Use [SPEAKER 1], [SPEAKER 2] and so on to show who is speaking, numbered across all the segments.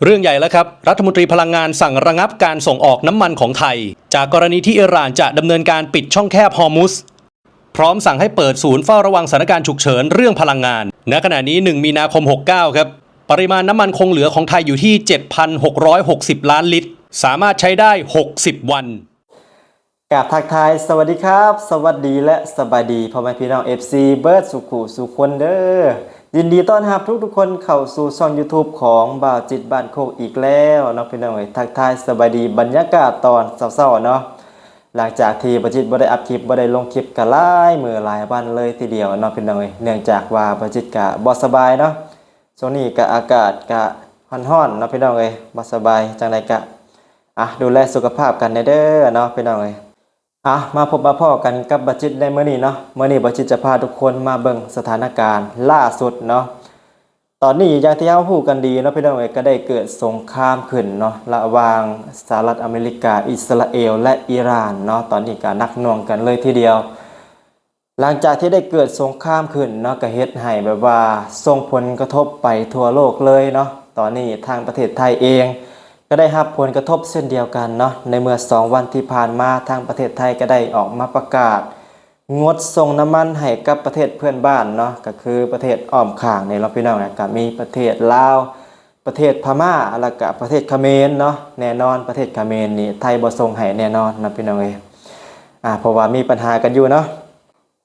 [SPEAKER 1] เรื่องใหญ่แล้วครับรัฐมนตรีพลังงานสั่งระงับการส่งออกน้ำมันของไทยจากกรณีที่อิหร่านจะดำเนินการปิดช่องแคบฮอร์มุซพร้อมสั่งให้เปิดศูนย์เฝ้าระวังสถานการณ์ฉุกเฉินเรื่องพลังงานณขณะนี้1มีนาคม69ครับปริมาณน้ำมันคงเหลือของไทยอยู่ที่ 7,660 ล้านลิตรสามารถใช้ได้60วัน
[SPEAKER 2] กราบทักทายสวัสดีครับสวัสดีและสบายดีพ่อแม่พี่น้อง FC เบิร์ดสุขุสุขคนเด้อยินดีต้อนรับทุกคนเข้าสู่ช่อง YouTube ของบ่าวจิตบ้านโคกอีกแล้วเนาะพี่น้องทักทายสบายดีบรรยากาศตอนเช้าๆเนาะหลังจากที่บ่าวจิตบ่ได้อัพคลิปบ่ได้ลงคลิปกันหลายมื้อหลายวันเลยทีเดียวเนาะพี่น้องเนื่องจากว่าบ่าวจิตก็บ่สบายเนาะช่วงนี้ก็อากาศก็ร้อนๆเนาะพี่น้องบ่สบายจังไดก็ดูแลสุขภาพกันเด้อเนาะพี่น้องมาพบมาพ่อกันกับบัจิตในมื้อนี้เนาะมื้อนี้บัจิตจะพาทุกคนมาเบิ่งสถานการณ์ล่าสุดเนาะตอนนี้อย่างที่เราพูดกันดีเนาะพี่น้องก็ได้เกิดสงครามขึ้นเนาะระหว่างสหรัฐอเมริกาอิสราเอลและอิหร่านเนาะตอนนี้ก็หนักหน่วงกันเลยทีเดียวหลังจากที่ได้เกิดสงครามขึ้นเนาะก็เฮ็ดให้แบบว่าส่งผลกระทบไปทั่วโลกเลยเนาะตอนนี้ทางประเทศไทยเองก็ได้รับผลกระทบเช่นเดียวกันเนาะในเมื่อ2วันที่ผ่านมาทางประเทศไทยก็ได้ออกมาประกาศงดส่งน้ำมันให้กับประเทศเพื่อนบ้านเนาะก็คือประเทศอ้อมข้างในเราพี่น้องก็มีประเทศลาวประเทศพม่าแล้วก็ประเทศเขมรเนาะแน่นอนประเทศเขมรนี่ไทยบ่ส่งให้แน่นอนนะพี่น้องเพราะว่ามีปัญหากันอยู่เนาะ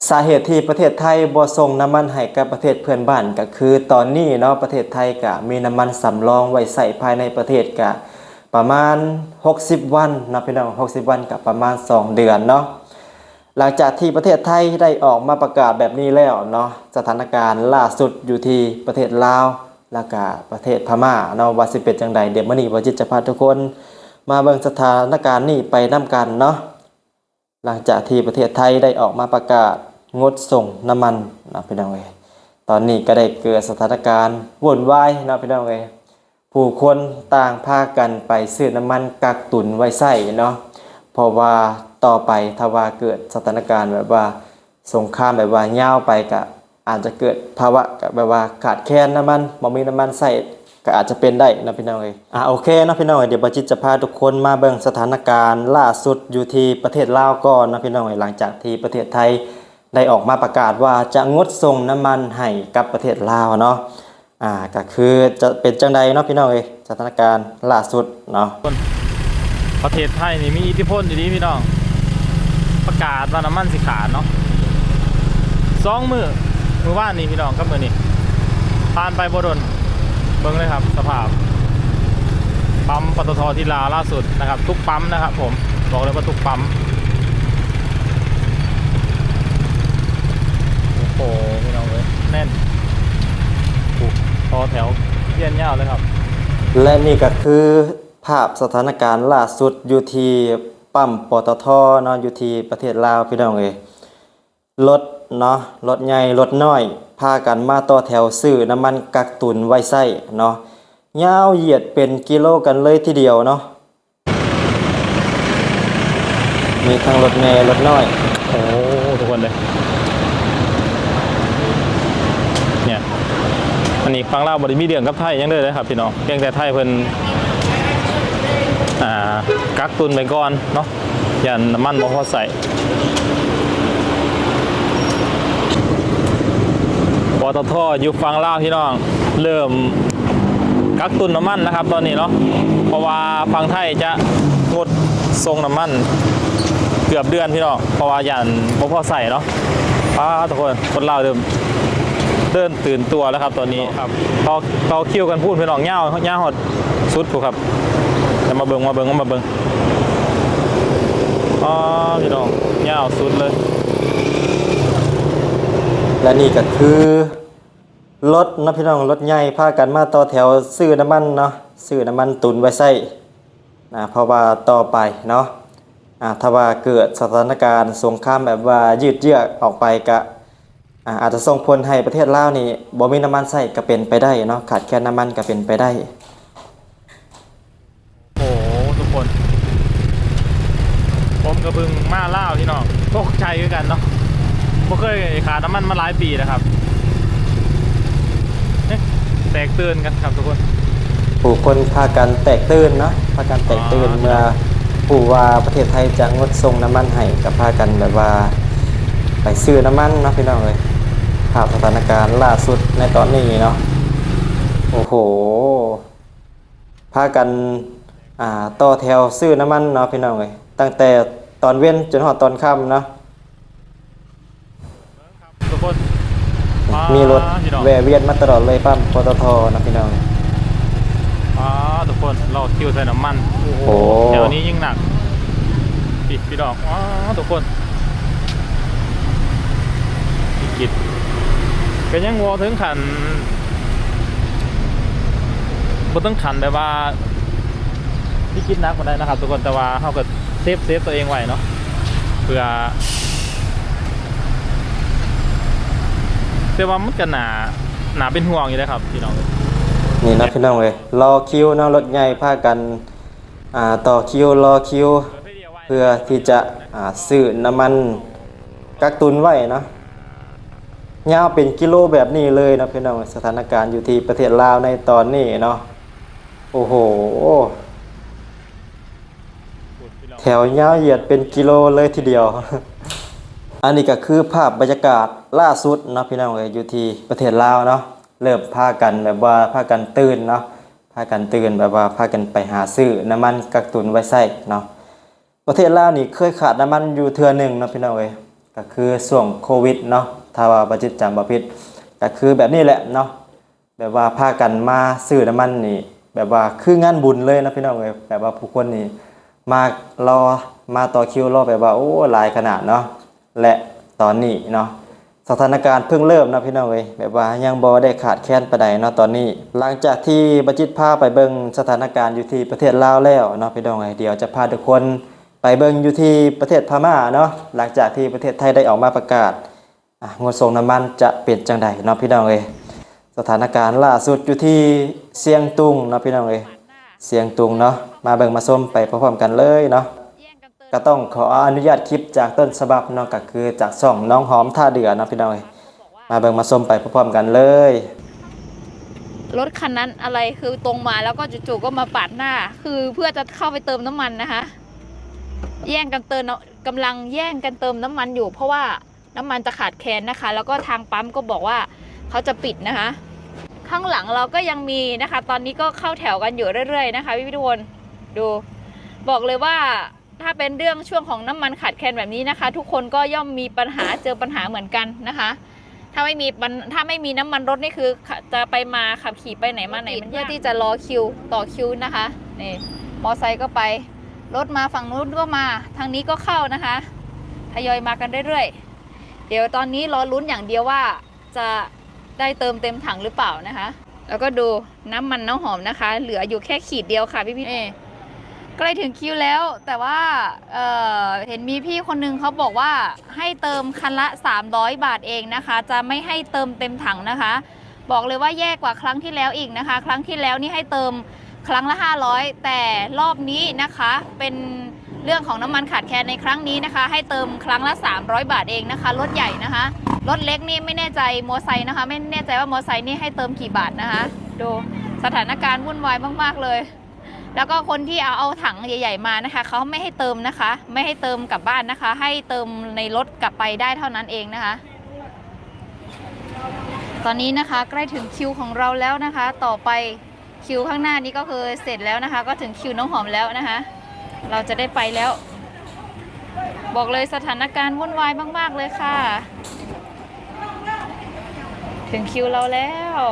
[SPEAKER 2] สาเหตุที่ประเทศไทยบ่ส่งน้ำมันให้กับประเทศเพื่อนบ้านก็คือตอนนี้เนาะประเทศไทยก็มีน้ำมันสำรองไว้ใช้ภายในประเทศก็ประมาณ60วันนะพี่น้อง60วันกับประมาณ2เดือนเนาะหลังจากที่ประเทศไทยได้ออกมาประกาศแบบนี้แล้วเนาะสถานการณ์ล่าสุดอยู่ที่ประเทศลาวแล้วก็ประเทศพม่าเนาะว่าสิเป็นจังใดเดี๋ยวมื้อนี้บ่จิตจะพาทุกคนมาเบิ่งสถานการณ์นี้ไปนํกันเนาะหลังจากที่ประเทศไทยได้ออกมาประกาศงดส่งน้ำมันนะพี่น้องตอนนี้ก็ได้เกิดสถานการณ์วุ่นวายนะพี่น้องผู้คนต่างพากันไปซื้อน้ำมันกักตุนไว้ใช้เนาะเพราะว่าต่อไปถ้าว่าเกิดสถานการณ์แบบว่าสงครามแบบว่ายาวไปก็อาจจะเกิดภาวะแบบว่าขาดแคลนน้ำมันบ่มีน้ำมันใช้ก็อาจจะเป็นได้นะพี่น้องโอเคนะพี่น้องเดี๋ยวบัจิตจะพาทุกคนมาเบิ่งสถานการณ์ล่าสุดอยู่ที่ประเทศลาวก่อนนะพี่น้องหลังจากที่ประเทศไทยได้ออกมาประกาศว่าจะงดส่งน้ำมันให้กับประเทศลาวเนาะก็คือจะเป็นจังใดเนาะพี่น้องสถานการณ์ล่าสุดเนาะ
[SPEAKER 3] ประเทศไทยนี่มีอิทธิพลอยู่ดีพี่น้องประกาศว่าน้ำมันสิขาดเนาะ2มื้อว่านนี้พี่น้องกับมื้อนี้ผ่านไปบ่ดนเบิ่งเลยครับสภาพปั๊มปตท.ที่ลาวล่าสุดนะครับทุกปั๊มนะครับผมบอกเลยว่าทุกปั๊มโอ้โหพี่น้องเลยแน่นต่อแถวเยี่ยนยาวเลยครับ
[SPEAKER 2] และนี่ก็คือภาพสถานการณ์ล่าสุดอยู่ที่ปั๊มปตท.เนาะอยู่ที่ประเทศลาวพี่น้องรถเนาะรถใหญ่รถน้อยพากันมาต่อแถวซื้อน้ำมันกักตุนไว้ใช้เนาะยาวเหยียดเป็นกิโลกันเลยทีเดียวเนาะมีทั้งรถแม่รถน้อย
[SPEAKER 3] โอ้ทุกคนเลยเนี่ยอันนี้ฟังเล่าบริมีเดืองกับไทยยังเลยนะครับพี่น้องเพียงแต่ไทยเพิ่นกักตุนไปก่อนเนาะยันน้ำมันบ่พอใส่ปตท.อยู่ฟังเล่าพี่น้องเริ่มกักตุนน้ำมันนะครับตอนนี้เนาะเพราะว่าฟังไทยจะงดส่งน้ำมันเกือบเดือนพี่น้องเพราะว่ายันบ่พอใส่เนาะทุกคนเล่าเดินตื่นตัวแล้วครับตอนนี้ครับเขาคิวกันพูดพี่น้องเง่าหดสุดถูกครับจะมาเบิ่งพี่น้องเง่าสุดเลย
[SPEAKER 2] และนี่ก็คือรถนะพี่น้องรถใหญ่พากันมาต่อแถวซื้อน้ำมันเนาะซื้อน้ำมันตุนไว้ใช้เพราะว่าต่อไปเนาะถ้าว่าเกิดสถานการณ์สงครามแบบว่ายืดเยื้อออกไปก็อาจจะส่งผลให้ประเทศลาวนี่บ่มีน้ำมันใช้ก็เป็นไปได้เนาะขาดแคลนน้ำมันก็เป็นไปได้
[SPEAKER 3] โอ้ทุกคนผมกระบึงมาล่าวพี่น้องตกใจด้วยกันเนาะบ่เคยขาดน้ำมันมาหลายปีนะครับแตกตื่นกันครับทุกคน
[SPEAKER 2] ผ ผู้คนพากันแตกตื่นเนาะพากันแตกตื่นเมื่อผู้ว่าประเทศไทยจะงดส่งน้ำมันให้กับพากันแบบว่าไปซื้อน้ำมันเนาะพี่น้องเลยภาพสถานการณ์ล่าสุดในตอนนี้เนาะโอ้โหพากันต่อแถวซื้อน้ำมันเนาะพี่น้องเลยตั้งแต่ตอนเว้นจนถึงตอนค่ำเนาะ
[SPEAKER 3] ทุกคน
[SPEAKER 2] มีรถแวะเวียนมาตลอดเลยปั๊มปตทนะพี่น้อง
[SPEAKER 3] ทุกคนรอคิวใส่น้ำมันโอ้โหแถวนี้ยิ่งหนักพี่ดอกทุกคนพี่กิจก็ยังวอถึงขันบ่ต้องขันแบบว่าพี่กิจนักมาได้นะครับทุกคนแต่ว่าเขาก็เซฟตัวเองไว้เนาะเพื่อแต่ว่ามันก็หนาเป็นห่วงอยู่เลยครับพี่น้อง
[SPEAKER 2] นี่นะพี่น้องเลยรอคิวเนาะรถใหญ่พากันต่อคิวรอคิวเพื่อที่จะซื้อน้ำมันกักตุนไว้เนาะยาวเป็นกิโลแบบนี้เลยนะพี่น้องสถานการณ์อยู่ที่ประเทศลาวในตอนนี้เนาะโอ้โหแถวยาวเหยียดเป็นกิโลเลยทีเดียว อันนี้ก็คือภาพบรรยากาศล่าสุดเนาะพี่น้องเอ้ยอยู่ที่ประเทศลาวเนาะเริ่มพากันแบบว่าพากันตื่นเนาะพากันตื่นแบบว่าพากันไปหาซื้อน้ำมันกักตุนไว้ใช้เนาะประเทศลาวนี่เคยขาดน้ำมันอยู่เทื่อหนึ่งเนาะพี่น้องเอ้ยก็คือช่วงโควิดเนาะถ้าว่าบ่จิตจำบ่ผิดก็คือแบบนี้แหละเนาะแบบว่าพากันมาซื้อน้ำมันนี่แบบว่าคืองานบุญเลยนะพี่น้องเอ้ยแบบว่าผู้คนนี่มารอมาต่อคิวรอแบบว่าโอ้หลายขนาดเนาะและตอนนี้เนาะสถานการณ์เพิ่งเริ่มนะพี่น้องเอ้ยแบบว่ายังบ่ได้ขาดแคลนปานใดเนาะตอนนี้หลังจากที่บัจิตพาไปเบิ่งสถานการณ์อยู่ที่ประเทศลาวแล้วเนาะพี่น้องเอ้ยเดี๋ยวจะพาทุกคนไปเบิ่งอยู่ที่ประเทศพม่าเนาะหลังจากที่ประเทศไทยได้ออกมาประกาศงดส่งน้ำมันจะเป็นจังใดเนาะพี่น้องเอ้ยสถานการณ์ล่าสุดอยู่ที่เชียงตุงเนาะพี่น้องเอ้ยเชียงตุงเนาะมาเบิ่งมาชมไปพร้อมๆกันเลยเนาะก็ต้องขออนุญาตคลิปจากต้นฉบับเนาะก็คือจากช่องน้องหอมท่าเดือเนาะพี่น้องมาเบิ่งมาชมไปพร้อมๆกันเลย
[SPEAKER 4] รถคันนั้นอะไรคือตรงมาแล้วก็จู่ๆก็มาปาดหน้าคือเพื่อจะเข้าไปเติมน้ำมันนะคะแย่งกันเติมกำลังแย่งกันเติมน้ำมันอยู่เพราะว่าน้ำมันจะขาดแคลนนะคะแล้วก็ทางปั๊มก็บอกว่าเขาจะปิดนะคะข้างหลังเราก็ยังมีนะคะตอนนี้ก็เข้าแถวกันอยู่เรื่อยๆนะคะพี่ทุกคนดูบอกเลยว่าถ้าเป็นเรื่องช่วงของน้ำมันขาดแคลนแบบนี้นะคะทุกคนก็ย่อมมีปัญหาเจอปัญหาเหมือนกันนะคะถ้าไม่มีน้ำมันรถนี่คือจะไปมาขับขี่ไปไหนมาไหนเพื่อที่จะรอคิวต่อคิวนะคะนี่มอไซค์ก็ไปรถมาฝั่งนู้นก็มาทางนี้ก็เข้านะคะทยอยมากันเรื่อยๆเดี๋ยวตอนนี้รอลุ้นอย่างเดียวว่าจะได้เติมเต็มถังหรือเปล่านะคะแล้วก็ดูน้ำมันน้ำหอมนะคะเหลืออยู่แค่ขีดเดียวค่ะพี่ใกล้ถึงคิวแล้วแต่ว่าเห็นมีพี่คนนึงเขาบอกว่าให้เติมคันละ300 บาทเองนะคะจะไม่ให้เติมเต็มถังนะคะบอกเลยว่าแย่กว่าครั้งที่แล้วอีกนะคะครั้งที่แล้วนี่ให้เติมครั้งละ500แต่รอบนี้นะคะเป็นเรื่องของน้ำมันขาดแคลนในครั้งนี้นะคะให้เติมครั้งละ300 บาทเองนะคะรถใหญ่นะคะรถเล็กนี่ไม่แน่ใจมอไซค์นะคะไม่แน่ใจว่ามอไซค์นี่ให้เติมกี่บาทนะคะดูสถานการณ์วุ่นวายมากๆเลยแล้วก็คนที่เอาถังใหญ่ๆมานะคะเขาไม่ให้เติมนะคะไม่ให้เติมกลับบ้านนะคะให้เติมในรถกลับไปได้เท่านั้นเองนะคะตอนนี้นะคะใกล้ถึงคิวของเราแล้วนะคะต่อไปคิวข้างหน้านี้ก็คือเสร็จแล้วนะคะก็ถึงคิวน้องหอมแล้วนะคะเราจะได้ไปแล้วบอกเลยสถานการณ์วุ่นวายมากๆเลยค่ะถึงคิวเราแล้ว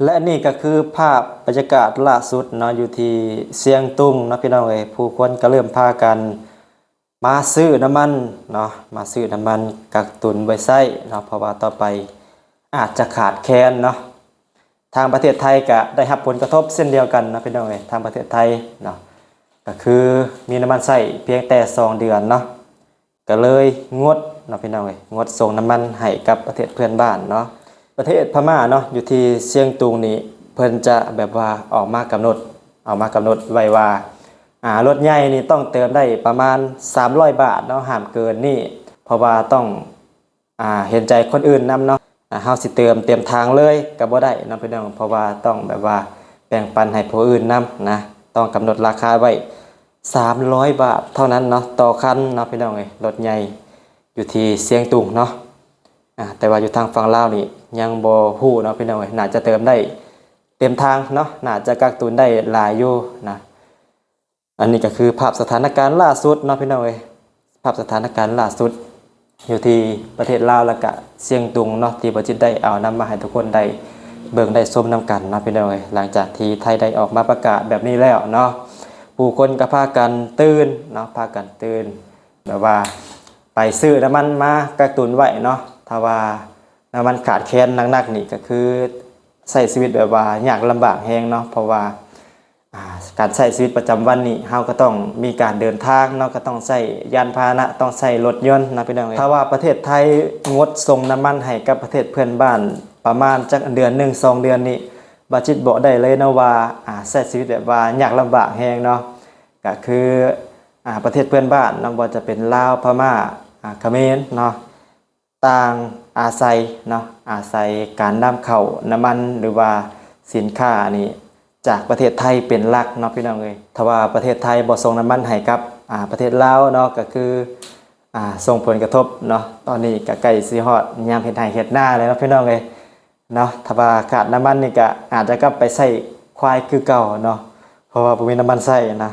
[SPEAKER 2] และนี่ก็คือภาพบรรยากาศล่าสุดเนาะอยู่ที่เชียงตุงเนาะพี่น้องเอ้ยผู้คนก็เริ่มพากันมาซื้อน้ำมันเนาะมาซื้อน้ำมันกักตุนไว้ใช้เนาะเพราะว่าต่อไปอาจจะขาดแคลนเนาะทางประเทศไทยก็ได้รับผลกระทบเช่นเดียวกันนะพี่น้องเอ้ยทางประเทศไทยเนาะก็คือมีน้ำมันใช้เพียงแต่2 เดือนเนาะก็เลยงดเนาะพี่น้องเอ้ยงดส่งน้ำมันให้กับประเทศเพื่อนบ้านเนาะประเทศพม่าเนาะอยู่ที่เชียงตุงนี่เพิ่นจะแบบว่าออกมากำหนดไว้ว่ารถใหญ่นี่ต้องเติมได้ประมาณ300 บาทเนาะห้ามเกินนี่ เพราะว่าต้องเห็นใจคนอื่นนำเนาะเฮาสิเต็มทางเลยก็บ่ได้เนาะพี่น้องเพราะว่าต้องแบบว่าแบ่งปันให้ผู้อื่นนำนะต้องกำหนดราคาไว้300 บาทเท่านั้นเนาะต่อคันเนาะพี่น้องเอ้ยรถใหญ่อยู่ที่เสียงตุงเนาะแต่ว่าอยู่ทางฝั่งลาวนี่ยังบ่ฮู้เนาะพี่น้องเอ้ยน่าจะเติมได้เต็มทางเนาะน่าจะกักตุนได้หลายอยู่นะอันนี้ก็คือภาพสถานการณ์ล่าสุดเนาะพี่น้องเอ้ยภาพสถานการณ์ล่าสุดอยู่ที่ประเทศลาวแล้วก็เสียงตุงเนาะที่บ่จิตได้เอานำมาให้ทุกคนได้เบิ่งได้ชมนํกันเนาะพี่น้องเอ้ยหลังจากที่ไทยได้ออกมาประกาศแบบนี้แล้วเนาะผู้คนก็พากันตื่นเนาะพากันตื่นแบบว่าไปซื้อน้ำมันมากักตุนไว้เนาะถ้าว่าน้ำมันขาดแคลนหนักๆนี่ก็คือใช้ชีวิตแบบว่ายากลำบากแฮงเนาะเพราะว่าการใช้ชีวิตประจำวันนี่เฮาก็ต้องมีการเดินทางเนาะก็ต้องใช้ยานพาหนะต้องใช้รถยนต์นะพี่น้องถ้าว่าประเทศไทยงดส่งน้ำมันให้กับประเทศเพื่อนบ้านประมาณจักเดือน1 2 เดือนนี่บ่จิตบอกได้เลยนะว่าใช้ชีวิตแบบว่ายากลำบากแฮงเนาะก็คือประเทศเพื่อนบ้านเนาะบ่จะเป็นลาวพม่าเขมรเนาะต่างอาศัยเนาะอาศัยการนำเข้าน้ำมันหรือว่าสินค้านี่จากประเทศไทยเป็นหลักเนาะพี่น้องเอ้ยถ้าว่าประเทศไทยบ่ส่งน้ำมันให้กับประเทศลาวเนาะก็คือส่งผลกระทบเนาะตอนนี้ก็ใกล้สิฮอดยามเฮ็ดไร่เฮ็ดนาแล้วเนาะพี่น้องเอ้ยเนาะถ้าว่าขาดน้ำมันนี่ก็อาจจะกลับไปใช้ควายคือเก่าเนาะเพราะว่าบ่มีน้ำมันใช้นะ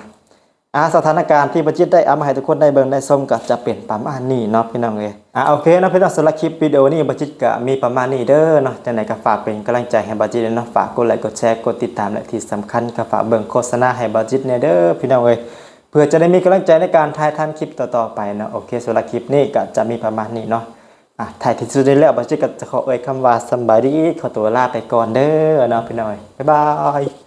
[SPEAKER 2] สถานการณ์ที่ประจิตได้เอามาให้ทุกคนได้เบิ่งได้ชมก็จะเป็นประมาณนี้เนาะพี่น้องเอ้ยโอเคเนาะพี่น้องสำหรับคลิปวิดีโอนี้ประจิตก็มีประมาณนี้เด้อเนาะจังได๋ก็ฝากเป็นกำลังใจให้ประจิตเนาะฝากกดไลค์กดแชร์กดติดตามและที่สำคัญก็ฝากเบิ่งโฆษณาให้ประจิตเนี่ยเด้อพี่น้องเอ้ยเพื่อจะได้มีกำลังใจในการถ่ายทำคลิปต่อๆไปเนาะโอเคสำหรับคลิปนี้ก็จะมีประมาณนี้เนาะถ่ายที่สุดได้แล้วประจิตก็จะขอเอ่ยคำว่าสำบายดีขอตัวลาไปก่อนเด้อเนาะพี่น้องบ๊ายบาย